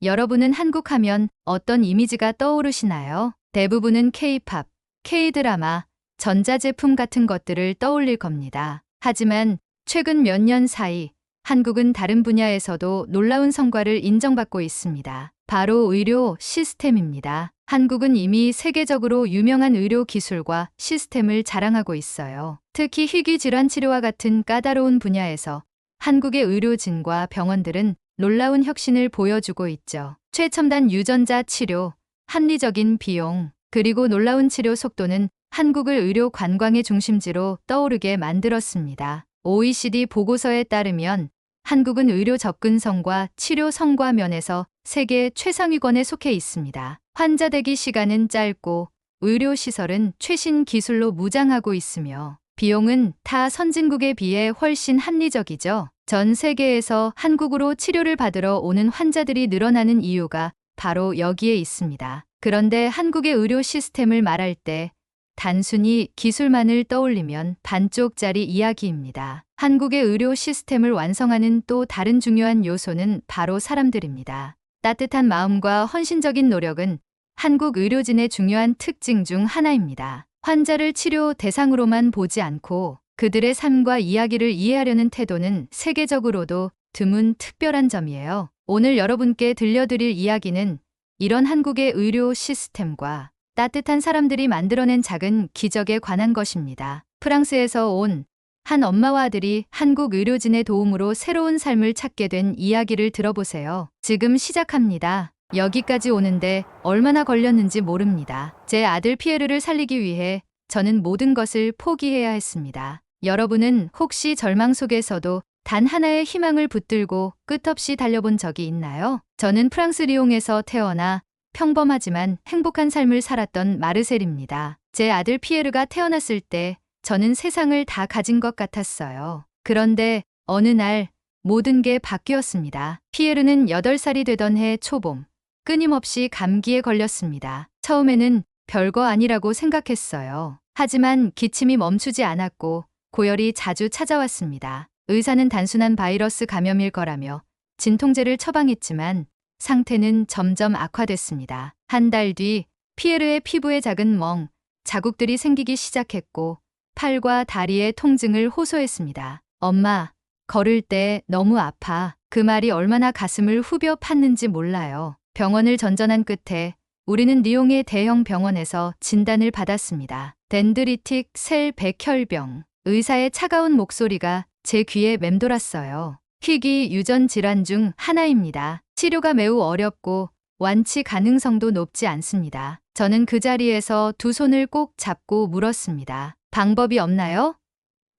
여러분은 한국 하면 어떤 이미지가 떠오르시나요? 대부분은 K-팝, K-드라마, 전자제품 같은 것들을 떠올릴 겁니다. 하지만 최근 몇 년 사이 한국은 다른 분야에서도 놀라운 성과를 인정받고 있습니다. 바로 의료 시스템입니다. 한국은 이미 세계적으로 유명한 의료 기술과 시스템을 자랑하고 있어요. 특히 희귀 질환 치료와 같은 까다로운 분야에서 한국의 의료진과 병원들은 놀라운 혁신을 보여주고 있죠. 최첨단 유전자 치료, 합리적인 비용, 그리고 놀라운 치료 속도는 한국을 의료 관광의 중심지로 떠오르게 만들었습니다. OECD 보고서에 따르면 한국은 의료 접근성과 치료 성과 면에서 세계 최상위권에 속해 있습니다. 환자 대기 시간은 짧고 의료시설은 최신 기술로 무장하고 있으며 비용은 타 선진국에 비해 훨씬 합리적이죠. 전 세계에서 한국으로 치료를 받으러 오는 환자들이 늘어나는 이유가 바로 여기에 있습니다. 그런데 한국의 의료 시스템을 말할 때 단순히 기술만을 떠올리면 반쪽짜리 이야기입니다. 한국의 의료 시스템을 완성하는 또 다른 중요한 요소는 바로 사람들입니다. 따뜻한 마음과 헌신적인 노력은 한국 의료진의 중요한 특징 중 하나입니다. 환자를 치료 대상으로만 보지 않고 그들의 삶과 이야기를 이해하려는 태도는 세계적으로도 드문 특별한 점이에요. 오늘 여러분께 들려드릴 이야기는 이런 한국의 의료 시스템과 따뜻한 사람들이 만들어낸 작은 기적에 관한 것입니다. 프랑스에서 온 한 엄마와 아들이 한국 의료진의 도움으로 새로운 삶을 찾게 된 이야기를 들어보세요. 지금 시작합니다. 여기까지 오는데 얼마나 걸렸는지 모릅니다. 제 아들 피에르를 살리기 위해 저는 모든 것을 포기해야 했습니다. 여러분은 혹시 절망 속에서도 단 하나의 희망을 붙들고 끝없이 달려본 적이 있나요? 저는 프랑스 리옹에서 태어나 평범하지만 행복한 삶을 살았던 마르셀입니다. 제 아들 피에르가 태어났을 때 저는 세상을 다 가진 것 같았어요. 그런데 어느 날 모든 게 바뀌었습니다. 피에르는 8살이 되던 해 초봄 끊임없이 감기에 걸렸습니다. 처음에는 별거 아니라고 생각했어요. 하지만 기침이 멈추지 않았고 고열이 자주 찾아왔습니다. 의사는 단순한 바이러스 감염일 거라며 진통제를 처방했지만 상태는 점점 악화됐습니다. 한 달 뒤 피에르의 피부에 작은 멍, 자국들이 생기기 시작했고 팔과 다리의 통증을 호소했습니다. 엄마, 걸을 때 너무 아파. 그 말이 얼마나 가슴을 후벼 팠는지 몰라요. 병원을 전전한 끝에 우리는 리옹의 대형 병원에서 진단을 받았습니다. 덴드리틱 셀 백혈병. 의사의 차가운 목소리가 제 귀에 맴돌았어요. 희귀 유전 질환 중 하나입니다. 치료가 매우 어렵고 완치 가능성도 높지 않습니다. 저는 그 자리에서 두 손을 꼭 잡고 물었습니다. 방법이 없나요?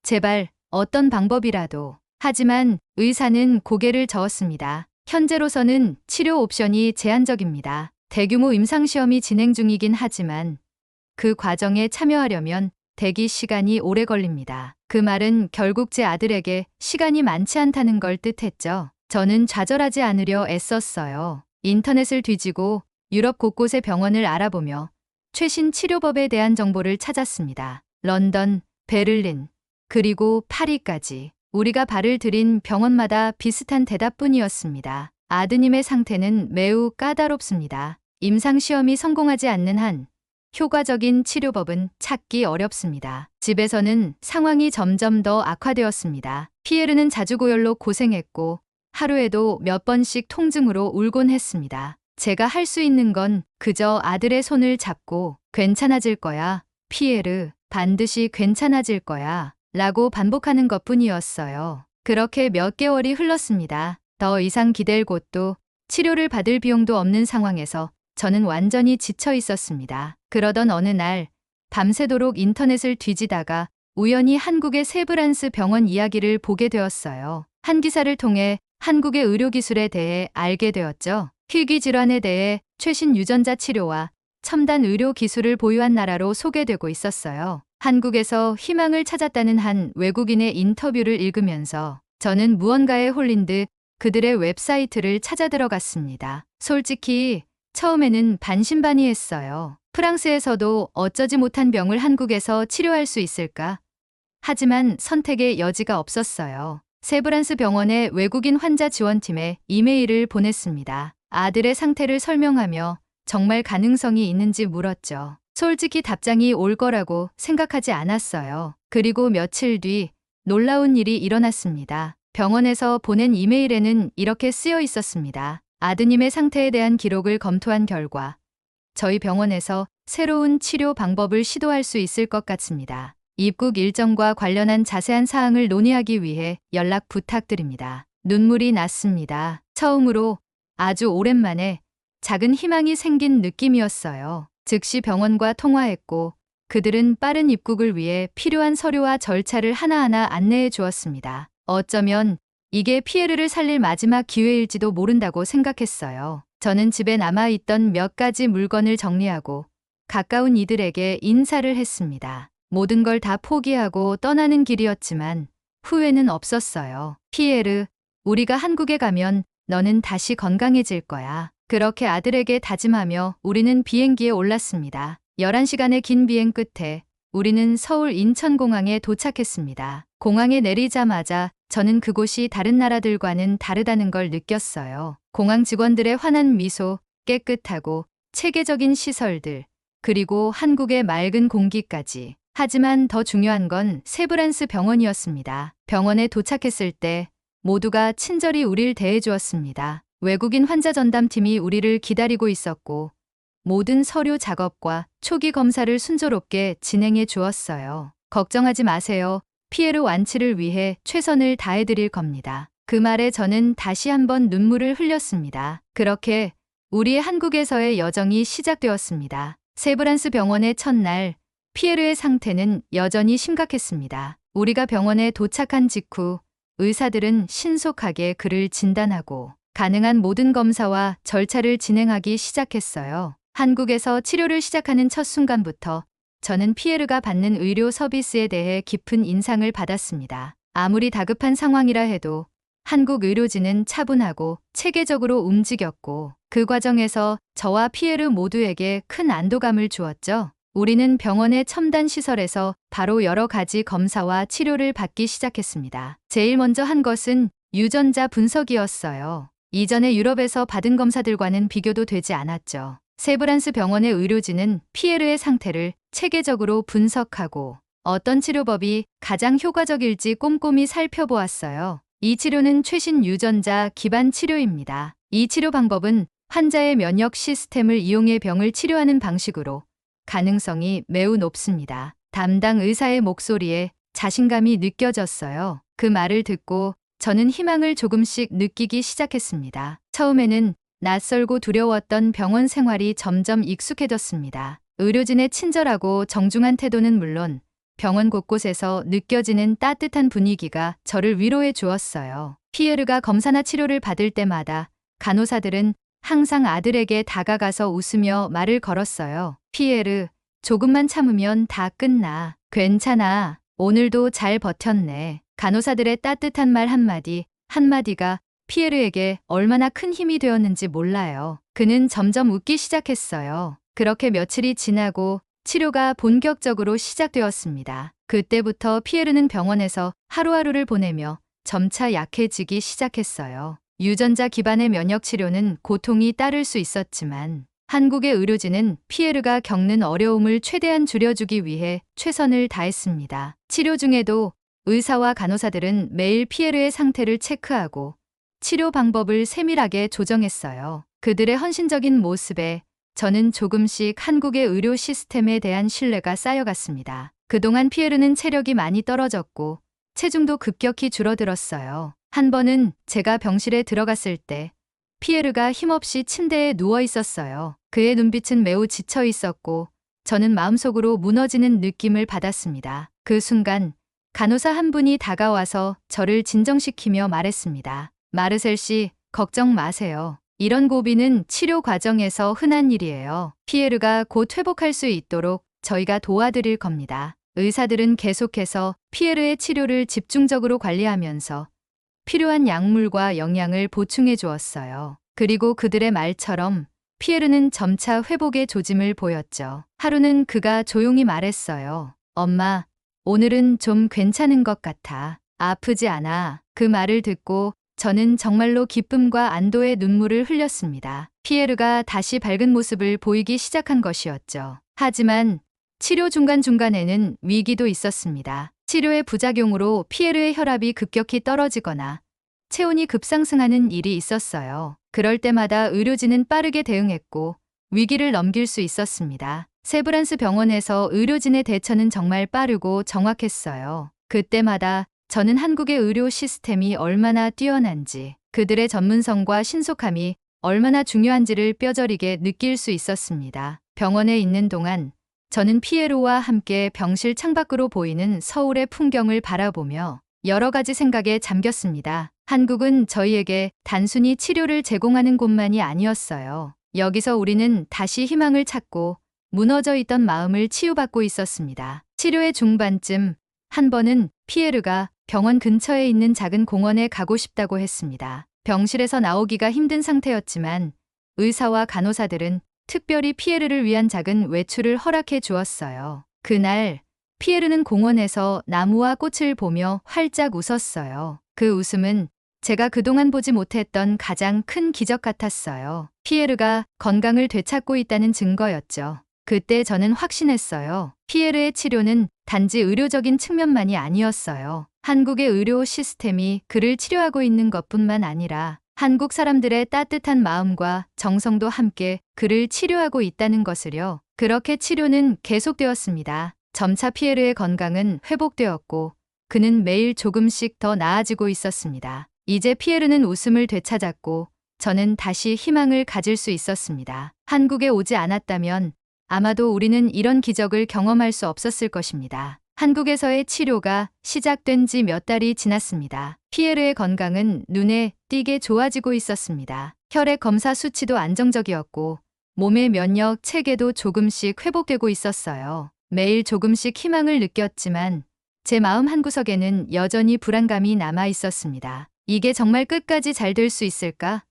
제발 어떤 방법이라도. 하지만 의사는 고개를 저었습니다. 현재로서는 치료 옵션이 제한적입니다. 대규모 임상시험이 진행 중이긴 하지만 그 과정에 참여하려면 대기 시간이 오래 걸립니다. 그 말은 결국 제 아들에게 시간이 많지 않다는 걸 뜻했죠. 저는 좌절하지 않으려 애썼어요. 인터넷을 뒤지고 유럽 곳곳의 병원을 알아보며 최신 치료법에 대한 정보를 찾았습니다. 런던, 베를린, 그리고 파리까지. 우리가 발을 들인 병원마다 비슷한 대답뿐이었습니다. 아드님의 상태는 매우 까다롭습니다. 임상시험이 성공하지 않는 한 효과적인 치료법은 찾기 어렵습니다. 집에서는 상황이 점점 더 악화되었습니다. 피에르는 자주 고열로 고생했고 하루에도 몇 번씩 통증으로 울곤 했습니다. 제가 할 수 있는 건 그저 아들의 손을 잡고 괜찮아질 거야, 피에르. 반드시 괜찮아질 거야 라고 반복하는 것뿐이었어요. 그렇게 몇 개월이 흘렀습니다. 더 이상 기댈 곳도 치료를 받을 비용도 없는 상황에서 저는 완전히 지쳐 있었습니다. 그러던 어느 날 밤새도록 인터넷을 뒤지다가 우연히 한국의 세브란스 병원 이야기를 보게 되었어요. 한 기사를 통해 한국의 의료기술에 대해 알게 되었죠. 희귀 질환에 대해 최신 유전자 치료와 첨단 의료 기술을 보유한 나라로 소개되고 있었어요. 한국에서 희망을 찾았다는 한 외국인의 인터뷰를 읽으면서 저는 무언가에 홀린 듯 그들의 웹사이트를 찾아 들어갔습니다. 솔직히 처음에는 반신반의했어요. 프랑스에서도 어쩌지 못한 병을 한국에서 치료할 수 있을까? 하지만 선택의 여지가 없었어요. 세브란스 병원의 외국인 환자 지원팀에 이메일을 보냈습니다. 아들의 상태를 설명하며 정말 가능성이 있는지 물었죠. 솔직히 답장이 올 거라고 생각하지 않았어요. 그리고 며칠 뒤 놀라운 일이 일어났습니다. 병원에서 보낸 이메일에는 이렇게 쓰여 있었습니다. 아드님의 상태에 대한 기록을 검토한 결과 저희 병원에서 새로운 치료 방법을 시도할 수 있을 것 같습니다. 입국 일정과 관련한 자세한 사항을 논의하기 위해 연락 부탁드립니다. 눈물이 났습니다. 처음으로 아주 오랜만에 작은 희망이 생긴 느낌이었어요. 즉시 병원과 통화했고 그들은 빠른 입국을 위해 필요한 서류와 절차를 하나하나 안내해 주었습니다. 어쩌면 이게 피에르를 살릴 마지막 기회일지도 모른다고 생각했어요. 저는 집에 남아있던 몇 가지 물건을 정리하고 가까운 이들에게 인사를 했습니다. 모든 걸 다 포기하고 떠나는 길이었지만 후회는 없었어요. 피에르, 우리가 한국에 가면 너는 다시 건강해질 거야. 그렇게 아들에게 다짐하며 우리는 비행기에 올랐습니다. 11시간의 긴 비행 끝에 우리는 서울 인천공항에 도착했습니다. 공항에 내리자마자 저는 그곳이 다른 나라들과는 다르다는 걸 느꼈어요. 공항 직원들의 환한 미소, 깨끗하고 체계적인 시설들, 그리고 한국의 맑은 공기까지. 하지만 더 중요한 건 세브란스 병원이었습니다. 병원에 도착했을 때 모두가 친절히 우릴 대해주었습니다. 외국인 환자 전담팀이 우리를 기다리고 있었고 모든 서류 작업과 초기 검사를 순조롭게 진행해 주었어요. 걱정하지 마세요. 피에르 완치를 위해 최선을 다해드릴 겁니다. 그 말에 저는 다시 한번 눈물을 흘렸습니다. 그렇게 우리의 한국에서의 여정이 시작되었습니다. 세브란스 병원의 첫날, 피에르의 상태는 여전히 심각했습니다. 우리가 병원에 도착한 직후 의사들은 신속하게 그를 진단하고 가능한 모든 검사와 절차를 진행하기 시작했어요. 한국에서 치료를 시작하는 첫 순간부터 저는 피에르가 받는 의료 서비스에 대해 깊은 인상을 받았습니다. 아무리 다급한 상황이라 해도 한국 의료진은 차분하고 체계적으로 움직였고 그 과정에서 저와 피에르 모두에게 큰 안도감을 주었죠. 우리는 병원의 첨단 시설에서 바로 여러 가지 검사와 치료를 받기 시작했습니다. 제일 먼저 한 것은 유전자 분석이었어요. 이전에 유럽에서 받은 검사들과는 비교도 되지 않았죠. 세브란스 병원의 의료진은 피에르의 상태를 체계적으로 분석하고 어떤 치료법이 가장 효과적일지 꼼꼼히 살펴보았어요. 이 치료는 최신 유전자 기반 치료입니다. 이 치료 방법은 환자의 면역 시스템을 이용해 병을 치료하는 방식으로 가능성이 매우 높습니다. 담당 의사의 목소리에 자신감이 느껴졌어요. 그 말을 듣고 저는 희망을 조금씩 느끼기 시작했습니다. 처음에는 낯설고 두려웠던 병원 생활이 점점 익숙해졌습니다. 의료진의 친절하고 정중한 태도는 물론 병원 곳곳에서 느껴지는 따뜻한 분위기가 저를 위로해 주었어요. 피에르가 검사나 치료를 받을 때마다 간호사들은 항상 아들에게 다가가서 웃으며 말을 걸었어요. 피에르, 조금만 참으면 다 끝나. 괜찮아. 오늘도 잘 버텼네. 간호사들의 따뜻한 말 한마디가 피에르에게 얼마나 큰 힘이 되었는지 몰라요. 그는 점점 웃기 시작했어요. 그렇게 며칠이 지나고 치료가 본격적으로 시작되었습니다. 그때부터 피에르는 병원에서 하루하루를 보내며 점차 약해지기 시작했어요. 유전자 기반의 면역 치료는 고통이 따를 수 있었지만 한국의 의료진은 피에르가 겪는 어려움을 최대한 줄여주기 위해 최선을 다했습니다. 치료 중에도 의사와 간호사들은 매일 피에르의 상태를 체크하고 치료 방법을 세밀하게 조정했어요. 그들의 헌신적인 모습에 저는 조금씩 한국의 의료 시스템에 대한 신뢰가 쌓여갔습니다. 그동안 피에르는 체력이 많이 떨어졌고 체중도 급격히 줄어들었어요. 한 번은 제가 병실에 들어갔을 때 피에르가 힘없이 침대에 누워 있었어요. 그의 눈빛은 매우 지쳐 있었고 저는 마음속으로 무너지는 느낌을 받았습니다. 그 순간 간호사 한 분이 다가와서 저를 진정시키며 말했습니다. 마르셀 씨, 걱정 마세요. 이런 고비는 치료 과정에서 흔한 일이에요. 피에르가 곧 회복할 수 있도록 저희가 도와드릴 겁니다. 의사들은 계속해서 피에르의 치료를 집중적으로 관리하면서 필요한 약물과 영양을 보충해 주었어요. 그리고 그들의 말처럼 피에르는 점차 회복의 조짐을 보였죠. 하루는 그가 조용히 말했어요. 엄마, 오늘은 좀 괜찮은 것 같아. 아프지 않아. 그 말을 듣고 저는 정말로 기쁨과 안도의 눈물을 흘렸습니다. 피에르가 다시 밝은 모습을 보이기 시작한 것이었죠. 하지만 치료 중간중간에는 위기도 있었습니다. 치료의 부작용으로 피에르의 혈압이 급격히 떨어지거나 체온이 급상승하는 일이 있었어요. 그럴 때마다 의료진은 빠르게 대응했고 위기를 넘길 수 있었습니다. 세브란스 병원에서 의료진의 대처는 정말 빠르고 정확했어요. 그때마다 저는 한국의 의료 시스템이 얼마나 뛰어난지, 그들의 전문성과 신속함이 얼마나 중요한지를 뼈저리게 느낄 수 있었습니다. 병원에 있는 동안 저는 피에로와 함께 병실 창밖으로 보이는 서울의 풍경을 바라보며 여러 가지 생각에 잠겼습니다. 한국은 저희에게 단순히 치료를 제공하는 곳만이 아니었어요. 여기서 우리는 다시 희망을 찾고 무너져 있던 마음을 치유받고 있었습니다. 치료의 중반쯤 한 번은 피에르가 병원 근처에 있는 작은 공원에 가고 싶다고 했습니다. 병실에서 나오기가 힘든 상태였지만 의사와 간호사들은 특별히 피에르를 위한 작은 외출을 허락해 주었어요. 그날 피에르는 공원에서 나무와 꽃을 보며 활짝 웃었어요. 그 웃음은 제가 그동안 보지 못했던 가장 큰 기적 같았어요. 피에르가 건강을 되찾고 있다는 증거였죠. 그때 저는 확신했어요. 피에르의 치료는 단지 의료적인 측면만이 아니었어요. 한국의 의료 시스템이 그를 치료하고 있는 것뿐만 아니라 한국 사람들의 따뜻한 마음과 정성도 함께 그를 치료하고 있다는 것을요. 그렇게 치료는 계속되었습니다. 점차 피에르의 건강은 회복되었고 그는 매일 조금씩 더 나아지고 있었습니다. 이제 피에르는 웃음을 되찾았고 저는 다시 희망을 가질 수 있었습니다. 한국에 오지 않았다면 아마도 우리는 이런 기적을 경험할 수 없었을 것입니다. 한국에서의 치료가 시작된 지 몇 달이 지났습니다. 피에르의 건강은 눈에 띄게 좋아지고 있었습니다. 혈액 검사 수치도 안정적이었고 몸의 면역 체계도 조금씩 회복되고 있었어요. 매일 조금씩 희망을 느꼈지만 제 마음 한구석에는 여전히 불안감이 남아 있었습니다. 이게 정말 끝까지 잘 될 수 있을까?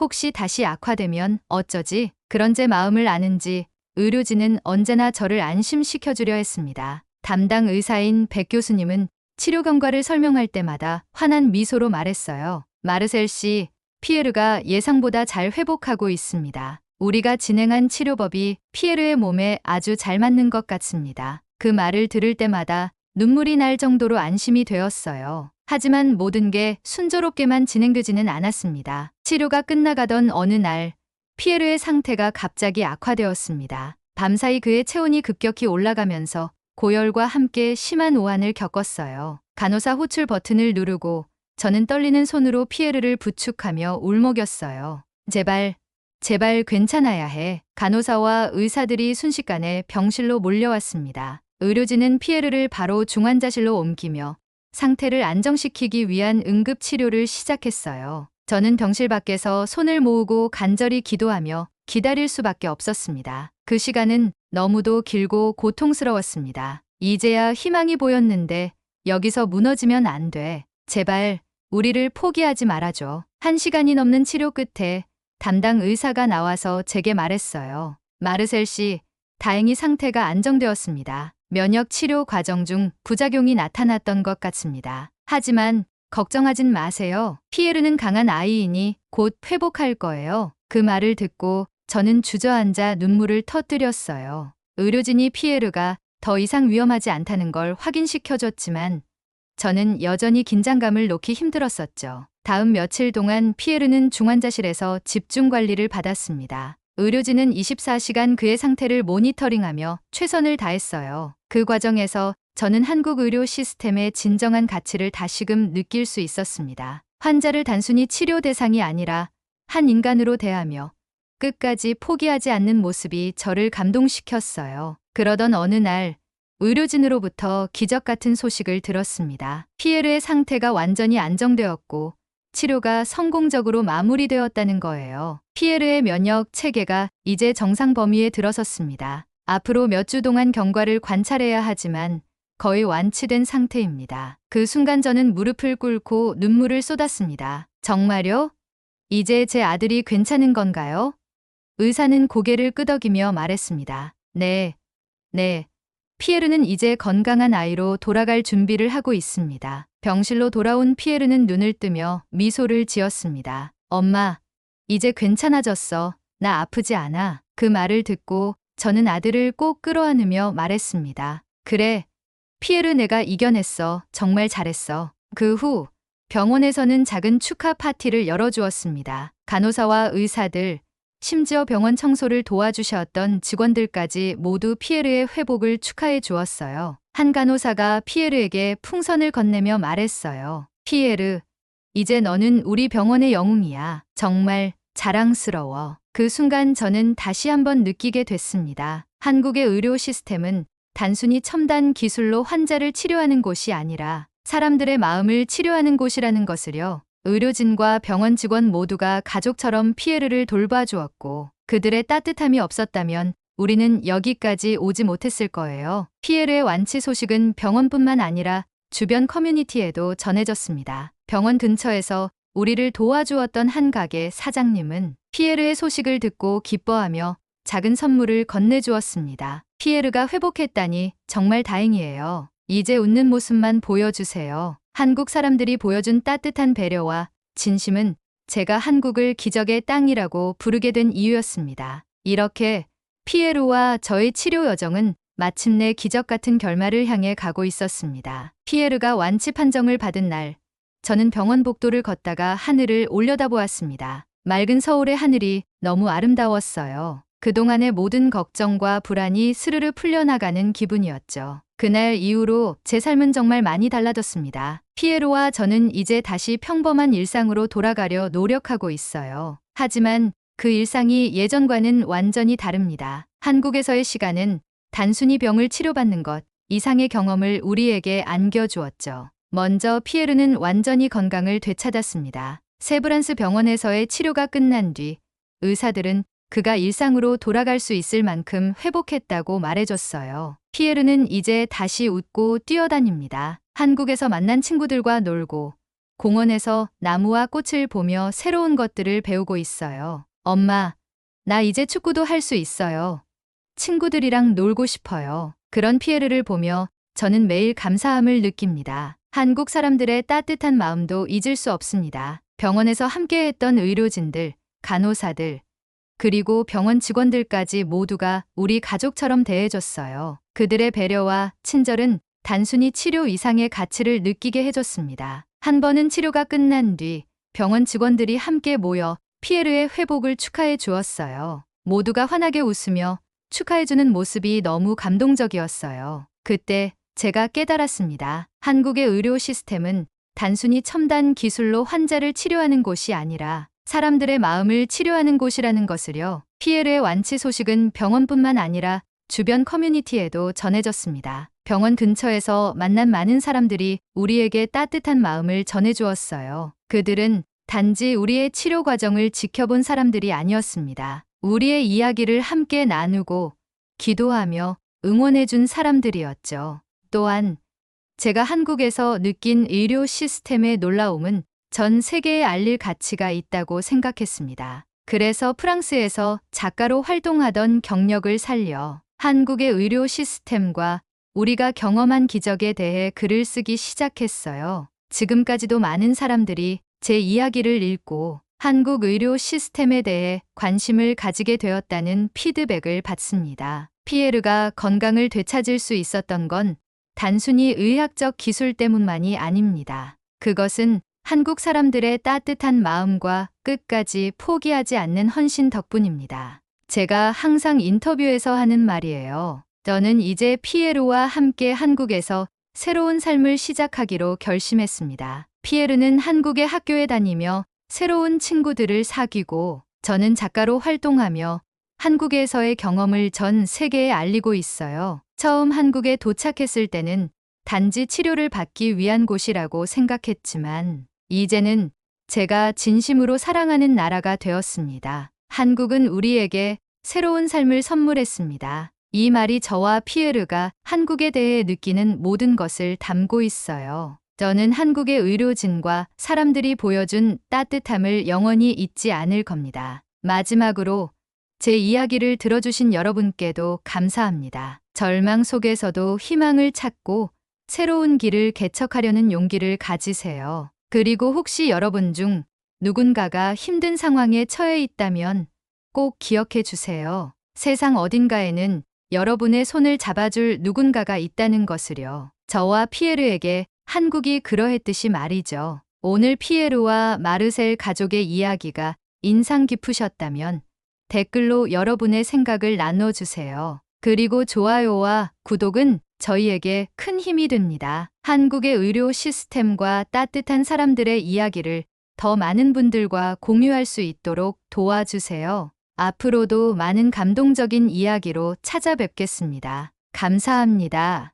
혹시 다시 악화되면 어쩌지? 그런 제 마음을 아는지 의료진은 언제나 저를 안심시켜주려 했습니다. 담당 의사인 백 교수님은 치료 경과를 설명할 때마다 환한 미소로 말했어요. 마르셀 씨, 피에르가 예상보다 잘 회복하고 있습니다. 우리가 진행한 치료법이 피에르의 몸에 아주 잘 맞는 것 같습니다. 그 말을 들을 때마다 눈물이 날 정도로 안심이 되었어요. 하지만 모든 게 순조롭게만 진행되지는 않았습니다. 치료가 끝나가던 어느 날 피에르의 상태가 갑자기 악화되었습니다. 밤사이 그의 체온이 급격히 올라가면서 고열과 함께 심한 오한을 겪었어요. 간호사 호출 버튼을 누르고 저는 떨리는 손으로 피에르를 부축하며 울먹였어요. 제발 괜찮아야 해. 간호사와 의사들이 순식간에 병실로 몰려왔습니다. 의료진은 피에르를 바로 중환자실로 옮기며 상태를 안정시키기 위한 응급치료를 시작했어요. 저는 병실 밖에서 손을 모으고 간절히 기도하며 기다릴 수밖에 없었습니다. 그 시간은 너무도 길고 고통스러웠습니다. 이제야 희망이 보였는데 여기서 무너지면 안 돼. 제발 우리를 포기하지 말아줘. 1시간이 넘는 치료 끝에 담당 의사가 나와서 제게 말했어요. 마르셀 씨, 다행히 상태가 안정되었습니다. 면역 치료 과정 중 부작용이 나타났던 것 같습니다. 하지만 걱정하진 마세요. 피에르는 강한 아이이니 곧 회복할 거예요. 그 말을 듣고 저는 주저앉아 눈물을 터뜨렸어요. 의료진이 피에르가 더 이상 위험하지 않다는 걸 확인시켜줬지만 저는 여전히 긴장감을 놓기 힘들었었죠. 다음 며칠 동안 피에르는 중환자실에서 집중 관리를 받았습니다. 의료진은 24시간 그의 상태를 모니터링하며 최선을 다했어요. 그 과정에서 저는 한국 의료 시스템의 진정한 가치를 다시금 느낄 수 있었습니다. 환자를 단순히 치료 대상이 아니라 한 인간으로 대하며 끝까지 포기하지 않는 모습이 저를 감동시켰어요. 그러던 어느 날 의료진으로부터 기적 같은 소식을 들었습니다. 피에르의 상태가 완전히 안정되었고 치료가 성공적으로 마무리되었다는 거예요. 피에르의 면역 체계가 이제 정상 범위에 들어섰습니다. 앞으로 몇 주 동안 경과를 관찰해야 하지만 거의 완치된 상태입니다. 그 순간 저는 무릎을 꿇고 눈물을 쏟았습니다. 정말요? 이제 제 아들이 괜찮은 건가요? 의사는 고개를 끄덕이며 말했습니다. 네. 피에르는 이제 건강한 아이로 돌아갈 준비를 하고 있습니다. 병실로 돌아온 피에르는 눈을 뜨며 미소를 지었습니다. 엄마, 이제 괜찮아졌어. 나 아프지 않아. 그 말을 듣고 저는 아들을 꼭 끌어안으며 말했습니다. 그래, 피에르 내가 이겨냈어. 정말 잘했어. 그 후 병원에서는 작은 축하 파티를 열어주었습니다. 간호사와 의사들, 심지어 병원 청소를 도와주셨던 직원들까지 모두 피에르의 회복을 축하해 주었어요. 한 간호사가 피에르에게 풍선을 건네며 말했어요. 피에르, 이제 너는 우리 병원의 영웅이야. 정말 자랑스러워. 그 순간 저는 다시 한번 느끼게 됐습니다. 한국의 의료 시스템은 단순히 첨단 기술로 환자를 치료하는 곳이 아니라 사람들의 마음을 치료하는 곳이라는 것을요. 의료진과 병원 직원 모두가 가족처럼 피에르를 돌봐주었고 그들의 따뜻함이 없었다면 우리는 여기까지 오지 못했을 거예요. 피에르의 완치 소식은 병원뿐만 아니라 주변 커뮤니티에도 전해졌습니다. 병원 근처에서 우리를 도와주었던 한 가게 사장님은 피에르의 소식을 듣고 기뻐하며 작은 선물을 건네주었습니다. 피에르가 회복했다니 정말 다행이에요. 이제 웃는 모습만 보여주세요. 한국 사람들이 보여준 따뜻한 배려와 진심은 제가 한국을 기적의 땅이라고 부르게 된 이유였습니다. 이렇게 피에르와 저의 치료 여정은 마침내 기적 같은 결말을 향해 가고 있었습니다. 피에르가 완치 판정을 받은 날, 저는 병원 복도를 걷다가 하늘을 올려다보았습니다. 맑은 서울의 하늘이 너무 아름다웠어요. 그동안의 모든 걱정과 불안이 스르르 풀려나가는 기분이었죠. 그날 이후로 제 삶은 정말 많이 달라졌습니다. 피에로와 저는 이제 다시 평범한 일상으로 돌아가려 노력하고 있어요. 하지만 그 일상이 예전과는 완전히 다릅니다. 한국에서의 시간은 단순히 병을 치료받는 것 이상의 경험을 우리에게 안겨주었죠. 먼저 피에르는 완전히 건강을 되찾았습니다. 세브란스 병원에서의 치료가 끝난 뒤 의사들은 그가 일상으로 돌아갈 수 있을 만큼 회복했다고 말해줬어요. 피에르는 이제 다시 웃고 뛰어다닙니다. 한국에서 만난 친구들과 놀고 공원에서 나무와 꽃을 보며 새로운 것들을 배우고 있어요. 엄마, 나 이제 축구도 할 수 있어요. 친구들이랑 놀고 싶어요. 그런 피에르를 보며 저는 매일 감사함을 느낍니다. 한국 사람들의 따뜻한 마음도 잊을 수 없습니다. 병원에서 함께했던 의료진들, 간호사들, 그리고 병원 직원들까지 모두가 우리 가족처럼 대해줬어요. 그들의 배려와 친절은 단순히 치료 이상의 가치를 느끼게 해줬습니다. 한 번은 치료가 끝난 뒤 병원 직원들이 함께 모여 피에르의 회복을 축하해 주었어요. 모두가 환하게 웃으며 축하해주는 모습이 너무 감동적이었어요. 그때 제가 깨달았습니다. 한국의 의료 시스템은 단순히 첨단 기술로 환자를 치료하는 곳이 아니라 사람들의 마음을 치료하는 곳이라는 것을요. 피에르의 완치 소식은 병원뿐만 아니라 주변 커뮤니티에도 전해졌습니다. 병원 근처에서 만난 많은 사람들이 우리에게 따뜻한 마음을 전해주었어요. 그들은 단지 우리의 치료 과정을 지켜본 사람들이 아니었습니다. 우리의 이야기를 함께 나누고 기도하며 응원해준 사람들이었죠. 또한 제가 한국에서 느낀 의료 시스템의 놀라움은 전 세계에 알릴 가치가 있다고 생각했습니다. 그래서 프랑스에서 작가로 활동하던 경력을 살려 한국의 의료 시스템과 우리가 경험한 기적에 대해 글을 쓰기 시작했어요. 지금까지도 많은 사람들이 제 이야기를 읽고 한국 의료 시스템에 대해 관심을 가지게 되었다는 피드백을 받습니다. 피에르가 건강을 되찾을 수 있었던 건 단순히 의학적 기술 때문만이 아닙니다. 그것은 한국 사람들의 따뜻한 마음과 끝까지 포기하지 않는 헌신 덕분입니다. 제가 항상 인터뷰에서 하는 말이에요. 저는 이제 피에르와 함께 한국에서 새로운 삶을 시작하기로 결심했습니다. 피에르는 한국의 학교에 다니며 새로운 친구들을 사귀고 저는 작가로 활동하며 한국에서의 경험을 전 세계에 알리고 있어요. 처음 한국에 도착했을 때는 단지 치료를 받기 위한 곳이라고 생각했지만 이제는 제가 진심으로 사랑하는 나라가 되었습니다. 한국은 우리에게 새로운 삶을 선물했습니다. 이 말이 저와 피에르가 한국에 대해 느끼는 모든 것을 담고 있어요. 저는 한국의 의료진과 사람들이 보여준 따뜻함을 영원히 잊지 않을 겁니다. 마지막으로 제 이야기를 들어주신 여러분께도 감사합니다. 절망 속에서도 희망을 찾고 새로운 길을 개척하려는 용기를 가지세요. 그리고 혹시 여러분 중 누군가가 힘든 상황에 처해 있다면 꼭 기억해 주세요. 세상 어딘가에는 여러분의 손을 잡아줄 누군가가 있다는 것을요. 저와 피에르에게 한국이 그러했듯이 말이죠. 오늘 피에르와 마르셀 가족의 이야기가 인상 깊으셨다면 댓글로 여러분의 생각을 나눠주세요. 그리고 좋아요와 구독은 저희에게 큰 힘이 됩니다. 한국의 의료 시스템과 따뜻한 사람들의 이야기를 더 많은 분들과 공유할 수 있도록 도와주세요. 앞으로도 많은 감동적인 이야기로 찾아뵙겠습니다. 감사합니다.